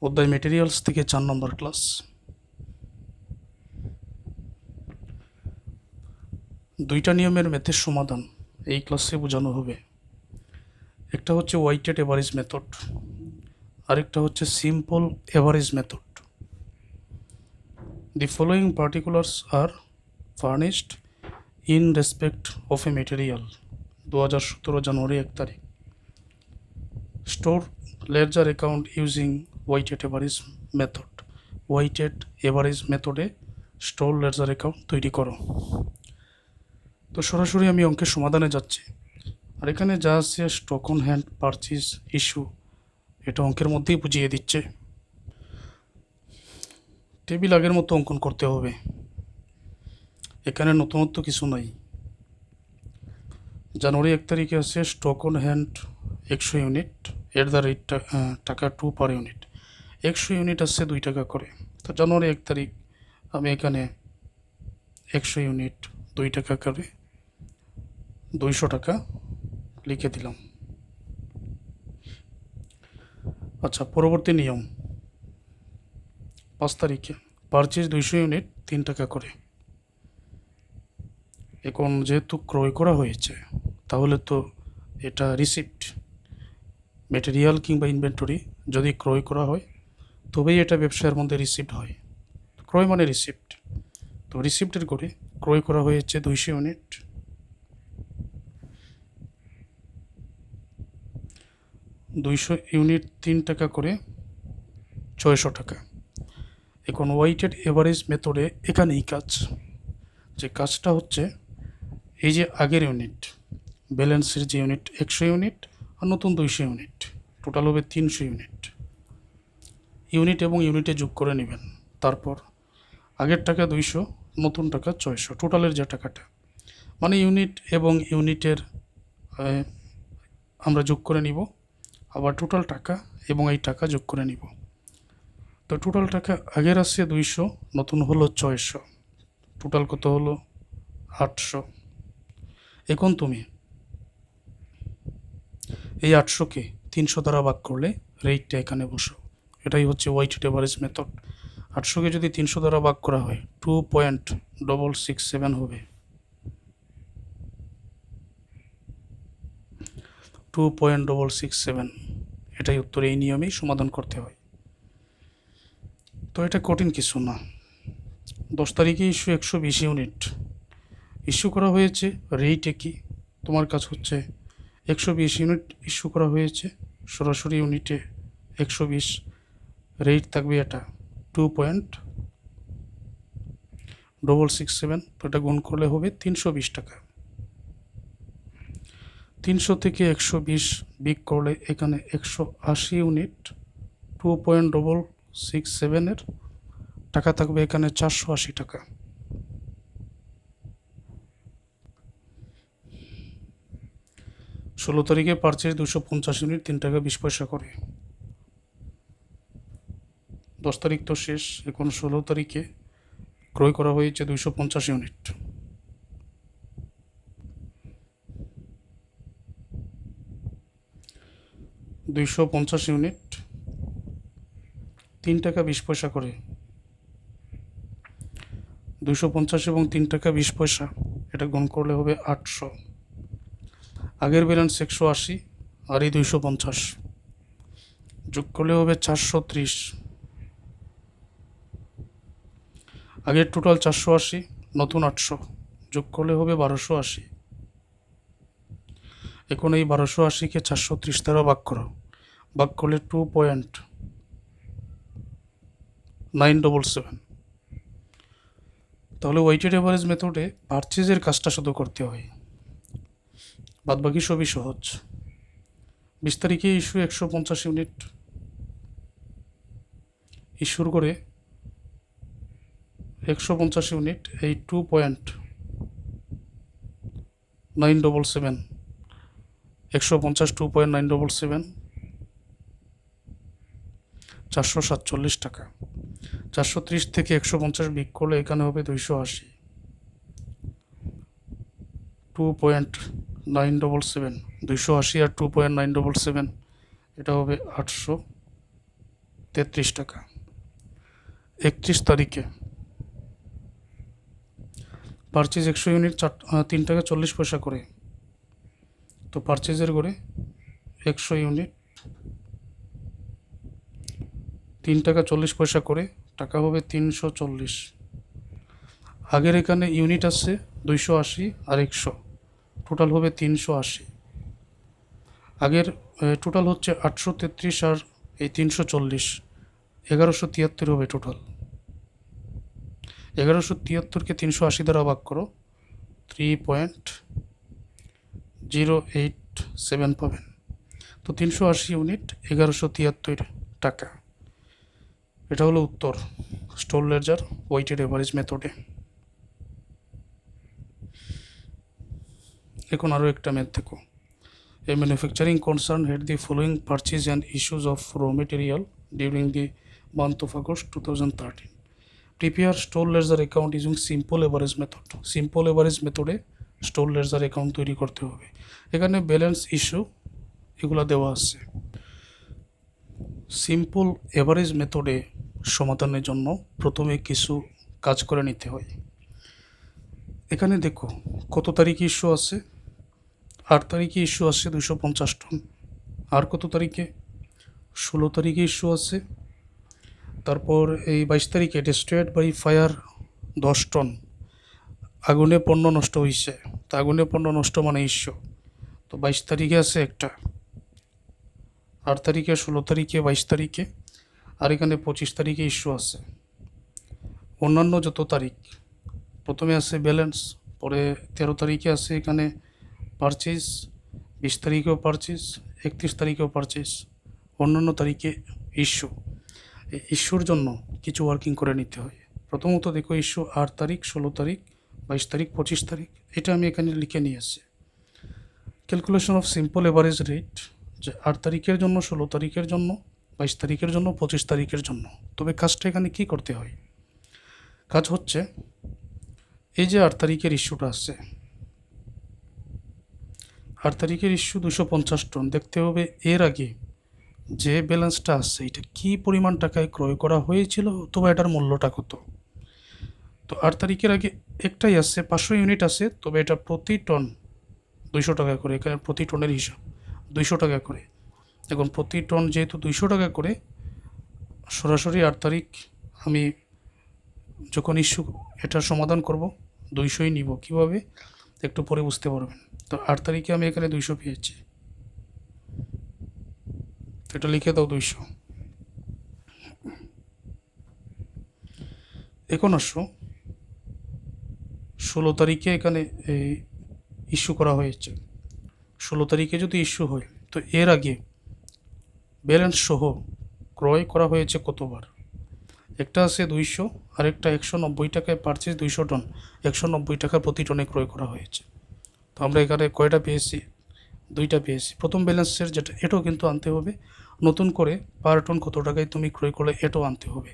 অধ্যায় মেটেরিয়ালস থেকে 4 নম্বর ক্লাস। দুইটা নিয়মের ম্যাথের সমাধান এই ক্লাসে বোঝানো হবে। একটা হচ্ছে ওয়েটেড এভারেজ মেথড, আরেকটা হচ্ছে simple average method. The following particulars are furnished in respect of a material. 2017 January 1 তারিখ। Store ledger account using weighted average method. Weighted average মেথডে স্টোর লেজার অ্যাকাউন্ট তৈরি করো। তো সরাসরি আমি অঙ্কের সমাধানে যাচ্ছি। আর এখানে যা আছে stock on hand, purchase, issue, এটা অঙ্কের মধ্যেই বুঝিয়ে দিচ্ছে। টেবিল আগের মতো অঙ্কন করতে হবে, এখানে নতুনত্ব কিছু নাই। জানুয়ারি 1 তারিখে আছে stock on hand 100 unit, at the rate টাকা 2 পার ইউনিট। 100 ইউনিট আসছে 2 টাকা করে। তো জানুয়ারি 1 তারিখ আমি এখানে 100 ইউনিট 2 টাকা করে 200 টাকা লিখে দিলাম। আচ্ছা, পরবর্তী নিয়ম 5 তারিখে পারচেজ 200 ইউনিট 3 টাকা করে। এখন যেহেতু ক্রয় করা হয়েছে তাহলে তো এটা রিসিপ্ট। মেটেরিয়াল কিংবা ইনভেন্টরি যদি ক্রয় করা হয় তবেই এটা ব্যবসায়ের মধ্যে রিসিপ্ট হয়। ক্রয় মানে রিসিপ্ট। তো রিসিপ্টের করে ক্রয় করা হয়েছে 200 ইউনিট, 200 ইউনিট 3 টাকা করে 600 টাকা। এখন ওয়েটেড এভারেজ মেথডে এখানেই কাজ, যে কাজটা হচ্ছে এই যে আগের ইউনিট, ব্যালেন্সের যে ইউনিট 100 ইউনিট আর নতুন 200 ইউনিট, টোটাল হবে 300 ইউনিট। ইউনিট এবং ইউনিটে যোগ করে নেবেন। তারপর আগের টাকা 200, নতুন টাকা 600, টোটালের যে টাকাটা, মানে ইউনিট এবং ইউনিটের আমরা যোগ করে নিব, আবার টোটাল টাকা এবং এই টাকা যোগ করে নিব। তো টোটাল টাকা আগের আসছে 200, নতুন হলো 600, টোটাল কত হলো 800। এখন তুমি এই 800কে 300 দ্বারা ভাগ করলে রেটটা এখানে বসো। এটাই হচ্ছে ওয়েটেড এভারেজ মেথড। 800কে যদি 300 দ্বারা ভাগ করা হয় 2.667 হবে। 2.667, এটাই উত্তর। এই নিয়মেই সমাধান করতে হয়। তো এটা কঠিন কিছু না। 10 তারিখে ইস্যু 120 ইউনিট ইস্যু করা হয়েছে। রেট কি? তোমার কাজ হচ্ছে 120 ইউনিট ইস্যু করা হয়েছে, সরাসরি ইউনিটে 120, রেট থাকবে এটা 2.667। তো এটা গুণ করলে হবে 320 টাকা। 300 থেকে 120 বিয়োগ করলে এখানে 180 ইউনিট 2.667 টাকা থাকবে এখানে 480 টাকা। ষোলো তারিখে পারচেজ 250 ইউনিট 3 টাকা 20 পয়সা করে। 10 তারিখ তো শেষ, এখন 16 তারিখে ক্রয় করা হয়েছে 250 ইউনিট। ইউনিট 3 টাকা 20 পয়সা করে। 250 এবং 3 টাকা 20 পয়সা, এটা গুণ করলে হবে 800। আগের ব্যালেন্স 180 আর এই 250 যোগ করলে হবে 430। আগের টোটাল 480, নতুন 800 যোগ করলে হবে 1280। এখন এই 1280কে 430 দ্বারা ভাগ করো, ভাগ করলে 2.977। তাহলে ওয়েটেড এভারেজ মেথডে পারচেজের কাজটা শুধু করতে হয়, বাদবাকি সবই সহজ। 20 তারিখে ইস্যু 150 ইউনিট ইস্যুর করে 150 ইউনিট এই 2.977, 150 2.977, 447 টাকা। 430 থেকে 150 বিয়োগ করলে এখানে হবে 280। 2.977, 280 আর 2.977, এটা হবে 800। 33 টাকা। 31 তারিখে পারচেজ 100 ইউনিট 3 টাকা 40 পয়সা করে, তো পারচেজের করে 100 ইউনিট 3 টাকা 40 পয়সা করে, টাকা হবে 340। আগের এখানে ইউনিট আছে 280 আর 100, টোটাল হবে 380। আগের টোটাল হচ্ছে 833 আর এই 340, 1173 হবে টোটাল। 1173কে 380 দ্বারা ভাগ করো, 3.087 পাবেন। তো 380 ইউনিট 1173 টাকা। এটা হলো উত্তর স্টোর লেজার ওয়েটেড এভারেজ মেথডে। এখন আরও একটা ম্যাথ দেখো। A manufacturing concern had the following purchase and issues of raw material during the month of August 2013. Prepare store ledger account using simple average method. Simple average মেথডে store ledger account তৈরি করতে হবে। এখানে balance issue এগুলো দেওয়া আছে। Simple average মেথডে সমাধানের জন্য প্রথমে কিছু কাজ করে নিতে হয়। এখানে দেখো কত তারিখে ইস্যু আছে, 8 তারিখে ইস্যু আছে 250 টন। আর কত তারিখে, 16 তারিখে ইস্যু আছে। তারপর এই 22 তারিখে ডেস্ট্রয়েড বাই ফায়ার 10 টন। আগুনে পণ্য নষ্ট হয়েছে, তো আগুনে পণ্য নষ্ট মানে ইস্যু। তো 22 তারিখে আছে একটা, 8 তারিখে, 16 তারিখে, 22 তারিখে, আর এখানে 25 তারিখে ইস্যু আছে। অন্যান্য যত তারিখ, প্রথমে আছে ব্যালেন্স, পরে 13 তারিখে আছে এখানে পারচেজ, 20 তারিখেও পারচেজ, 31 তারিখেও পারচেজ, অন্যান্য তারিখে ইস্যু। এই ইস্যুর জন্য কিছু ওয়ার্কিং করে নিতে হয়। প্রথমত দেখো ইস্যু 8 তারিখ, 16 তারিখ, 22 তারিখ, 25 তারিখ, এটা আমি এখানে লিখে নিয়ে আসছি। Calculation of simple average rate, যে 8 তারিখের জন্য, 16 তারিখের জন্য, 22 তারিখের জন্য, 25 তারিখের জন্য। তবে কাজটা এখানে কি করতে হয়? কাজ হচ্ছে এই যে 8 তারিখের ইস্যুটা আছে, 8 তারিখের ইস্যু 250 টন। দেখতে হবে এর আগে যে ব্যালেন্সটা আছে এটা কি পরিমাণ টাকায় ক্রয় করা হয়েছিল, অথবা এটার মূল্যটা কত। তো 8 তারিখের আগে একটাই আছে 500 ইউনিট আছে, তবে এটা প্রতি টন 200 টাকা করে। এখানে প্রতি টনের হিসাব 200 টাকা করে। এখন প্রতি টন যেহেতু 200 টাকা করে, সরাসরি 8 তারিখ আমি যখন ইস্যু এটার সমাধান করব 200ই নিব। কীভাবে একটু পরে বুঝতে পারবেন। তো 8 তারিখে আমি এখানে 200 পেয়েছি, তো এটা লিখে দাও 200। এখন আসো 16 তারিখে এখানে এই ইস্যু করা হয়েছে। 16 তারিখে যদি ইস্যু হয়, তো এর আগে ব্যালেন্স সহ ক্রয় করা হয়েছে কতবার। একটা আছে 200, আরেকটা 190 টাকায় পারচেজ 200 টন, 190 টাকা প্রতি টনে ক্রয় করা হয়েছে। তো আমরা এখানে কয়টা পেয়েছি, 2টা পেয়েছি। প্রথম ব্যালেন্সের যেটা, এটাও কিন্তু আনতে হবে। নতুন করে পার টন কত টাকায় তুমি ক্রয় করলে এটাও আনতে হবে।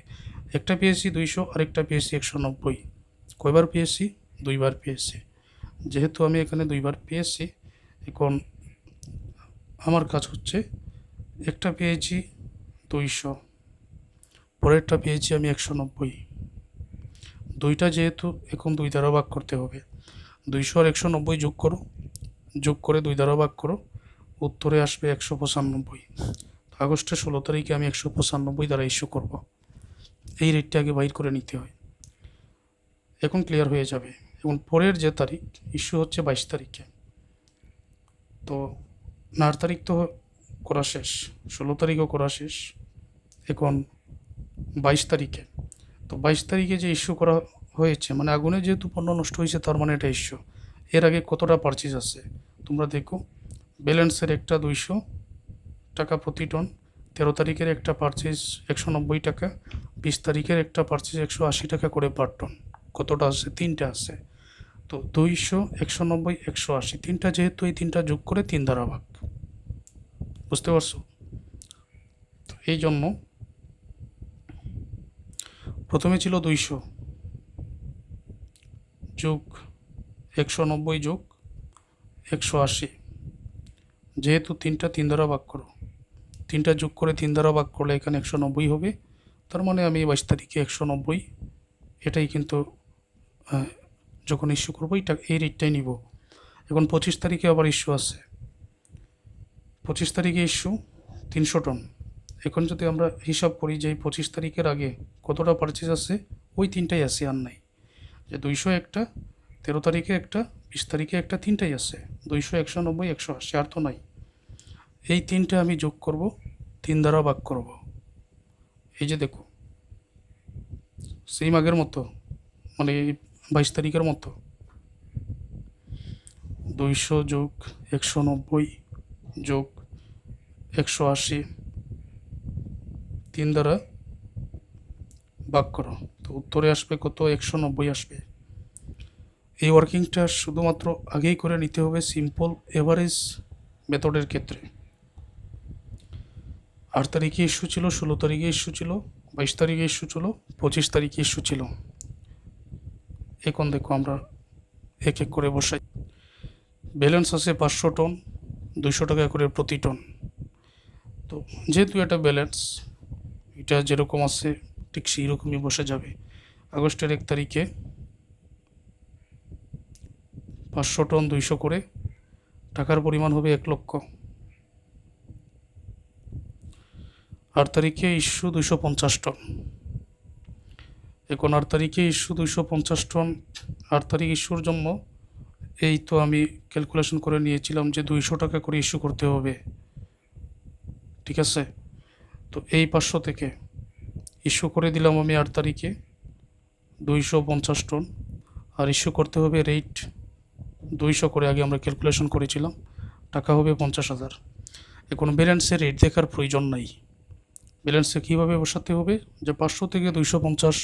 একটা পেয়েছি 200, আরেকটা পেয়েছি 190। কয়বার পেয়েছি, 2বার পেয়েছি। যেহেতু আমি এখানে 2বার পেয়েছি, এখন আমার কাজ হচ্ছে একটা পেয়েছি 200, পরেরটা পেয়েছি আমি 190। 2টা যেহেতু এখন 2 দ্বারা ভাগ করতে হবে। 200 আর 190 যোগ করো, যোগ করে 2 দ্বারা ভাগ করো, উত্তরে আসবে 195। আগস্টের 16 তারিখে আমি 195 দ্বারা ইস্যু করব। এই রেটটা আগে বাইর করে নিতে হয়। এখন ক্লিয়ার হয়ে যাবে। এখন পরের যে তারিখ ইস্যু হচ্ছে 22 তারিখে, তো 8 তারিখ তো করা শেষ, 16 তারিখও করা শেষ। এখন 22 তারিখে, তো 22 তারিখে যে ইস্যু করা হয়েছে, মানে আগুনে যেহেতু পণ্য নষ্ট হয়েছে তার মানে এটা ইস্যু। এর আগে কতটা পারচেজ আছে তোমরা দেখো। ব্যালেন্সের একটা 200 টাকা প্রতি টন, 13 তারিখের একটা পারচেজ 190 টাকা, 20 তারিখের একটা পারচেজ 180 টাকা করে পার টন। কতটা আছে, 3টা আছে। তো 200, 190, 180, 3টা যেহেতু, এই 3টা যোগ করে 3 দ্বারা ভাগ। বুঝতে পারছো? তো এই জন্য প্রথমে ছিল 200 যোগ 190 যোগ 180, যেহেতু 3টা 3 দ্বারা ভাগ করো, তিনটা যোগ করে 3 দ্বারা ভাগ করলে এখানে 190 হবে। তার মানে আমি 22 তারিখে 190 এটাই কিন্তু যখন ইস্যু করবো এই রেটটাই নিব। এখন 25 তারিখে আবার ইস্যু আছে। 25 তারিখে ইস্যু 300 টন। এখন যদি আমরা হিসাব করি যে 25 তারিখের আগে কতটা পারচেজ আছে, ওই তিনটাই আছে, আর নাই। যে 200 একটা, 13 তারিখে একটা, 20 তারিখে একটা, তিনটাই আছে। 200, 190, 180, আর তো নাই। এই তিনটে আমি যোগ করব, 3 দ্বারা ভাগ করব। এই যে দেখো, সেম আগের মতো, মানে 22 তারিখের মতো 200 যোগ 190 যোগ 180 3 দ্বারা ভাগ করো, তো উত্তরে আসবে কত? 190 আসবে। এই ওয়ার্কিংটা শুধুমাত্র আগেই করে নিতে হবে সিম্পল এভারেজ মেথডের ক্ষেত্রে। 8 তারিখে ইস্যু ছিল, 16 তারিখে ইস্যু ছিল, 22 তারিখে ইস্যু ছিল, 25 তারিখে ইস্যু ছিল। এখন দেখো আমরা এক এক করে বসাই। ব্যালেন্স আছে 500 টন, 200 টাকা করে প্রতি টন। তো যেহেতু এটা ব্যালেন্স, এটা যেরকম আছে ঠিক সেই রকমই বসে যাবে। আগস্টের 1 তারিখে 500 টন 200 করে, টাকার পরিমাণ হবে 1 লক্ষ। 8 তারিখে ইস্যু 250 টন। এখন 8 তারিখে ইস্যু 250 টন। 8 তারিখ ইস্যুর জন্য এই তো আমি ক্যালকুলেশন করে নিয়েছিলাম যে 200 টাকা করে ইস্যু করতে হবে, ঠিক আছে। তো এই 500 থেকে ইস্যু করে দিলাম আমি 8 তারিখে 250 টন, আর ইস্যু করতে হবে রেট 200 করে, আগে আমরা ক্যালকুলেশন করেছিলাম, টাকা হবে 50,000। এখন ব্যালেন্সের রেট দেখার প্রয়োজন নাই। ব্যালেন্সে কীভাবে বসাতে হবে, যে 500 থেকে 250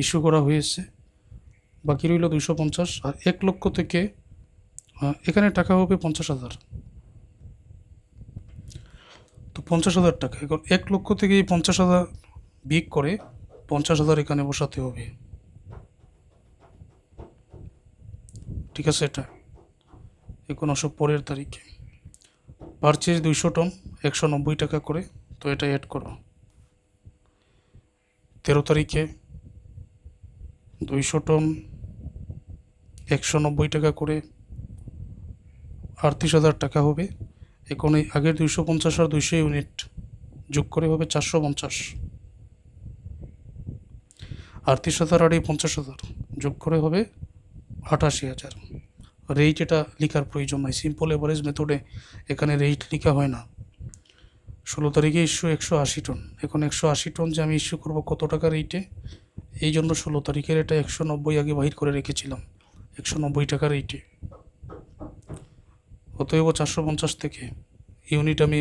ইস্যু করা হয়েছে, বাকি রইল 250, আর 1 লক্ষ থেকে এখানে টাকা হবে 50,000। তো 50,000 টাকা, এখন 1 লক্ষ থেকে এই 50,000 বিয়োগ করে 50,000 এখানে বসাতে হবে, ঠিক আছে। এটা এখন আসো পরের তারিখে। পারচেজ 200 টন 190 টাকা করে, তো এটা অ্যাড করো। 13 তারিখে 200 টন 190 টাকা করে 38,000 টাকা হবে। এখন এই আগের 250 আর 200 ইউনিট যোগ করে হবে 450। 38,000 আর এই 50,000 যোগ করে হবে 88,000। রেট এটা লেখার প্রয়োজন নাই, সিম্পল এভারেজ মেথডে এখানে রেট লেখা হয় না। 16 তারিখে ইস্যু 180 টন। এখন 180 টন যে আমি ইস্যু করবো কত টাকা রেটে, এই জন্য 16 তারিখের এটা 190 আগে বাহির করে রেখেছিলাম, 190 টাকা রেটে। অতএব 450 থেকে ইউনিট আমি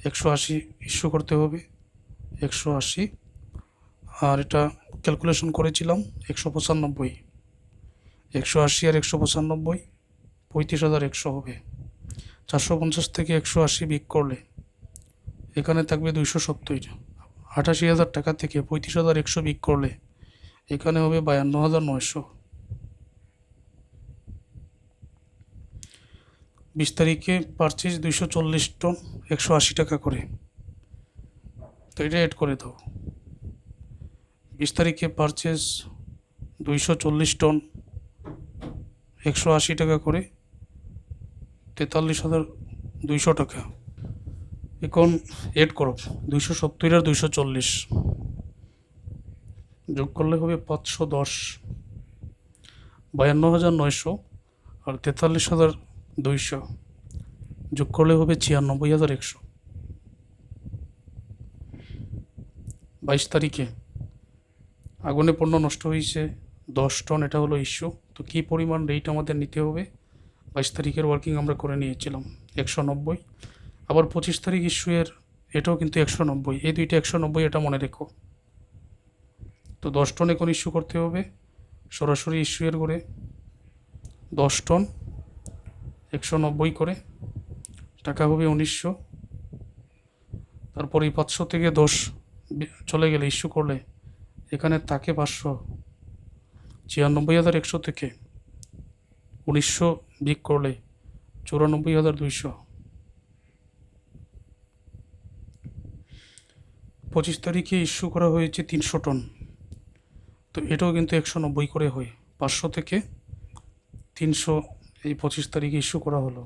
180 ইস্যু করতে হবে, 180, আর এটা ক্যালকুলেশন করেছিলাম 195। 180 আর 195 35,100 হবে। 450 থেকে 180 বিয়োগ করলে এখানে থাকবে 270। 88,000 টাকা থেকে 35,100 বিয়োগ করলে এখানে হবে 52,900। 20 তারিখে পারচেজ 240 টন 180 টাকা করে, তো এটা অ্যাড করে দাও। 20 তারিখে পারচেজ 240 টন 180 টাকা করে, 43,200 টাকা। এখন অ্যাড করো 270 আর 240 যোগ করলে হবে 510। 52,900 আর 43,200 যোগ করলে হবে 96,100। 22 তারিখে আগুনে পণ্য নষ্ট হয়েছে 10 টন, এটা হলো ইস্যু। তো কী পরিমাণ রেট আমাদের নিতে হবে, 22 তারিখের ওয়ার্কিং আমরা করে নিয়েছিলাম 190। আবার 25 তারিখ ইস্যুয়ের এটাও কিন্তু 190, এই দুইটা 190, এটা মনে রেখো। তো 10 টন এখন ইস্যু করতে হবে, সরাসরি ইস্যুয়ের করে 10 টন 190 করে, টাকা হবে 1900। তারপর এই 500 থেকে 10 চলে গেলে ইস্যু করলে এখানে তাকে 500, 96,100 থেকে 1900 বিয়োগ করলে 94,200। 25 তারিখে ইস্যু করা হয়েছে 300 টন, তো এটাও কিন্তু 190 করে হয়। 500 থেকে 300 এই 25 তারিখে ইস্যু করা হলো,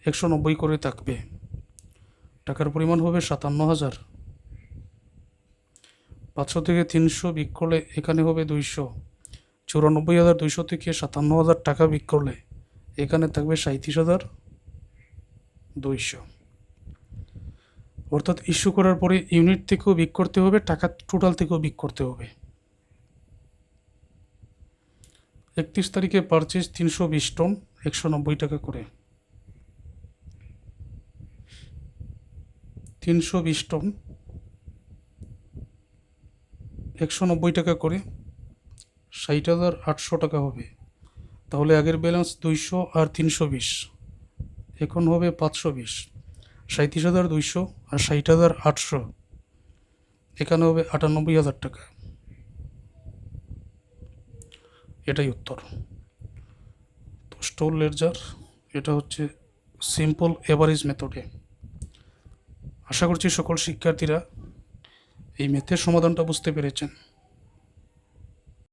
190 করে থাকবে। টাকার পরিমাণ হবে 57,000। 500 থেকে 300 বিক করলে এখানে হবে 200, 94,200 থেকে 57,000 টাকা বিক করলে এখানে থাকবে 37,200। অর্থাৎ ইস্যু করার পরে ইউনিট থেকেও বিক করতে হবে, টাকা টোটাল থেকেও বিক করতে হবে। 31 তারিখে পারচেজ 320 টন, 190 টাকা করে। 320 টন 190 টাকা করে, 60,800 টাকা হবে। তাহলে আগের ব্যালেন্স 200 আর 320, এখন হবে 520। 37,200 আর 60,800, এখানে হবে 98,000 টাকা। এটাই উত্তর। তো স্টোর লেডজার এটা হচ্ছে সিম্পল এভারেজ মেথডে। আশা করছি সকল শিক্ষার্থীরা এই ম্যাথের সমাধানটা বুঝতে পেরেছেন।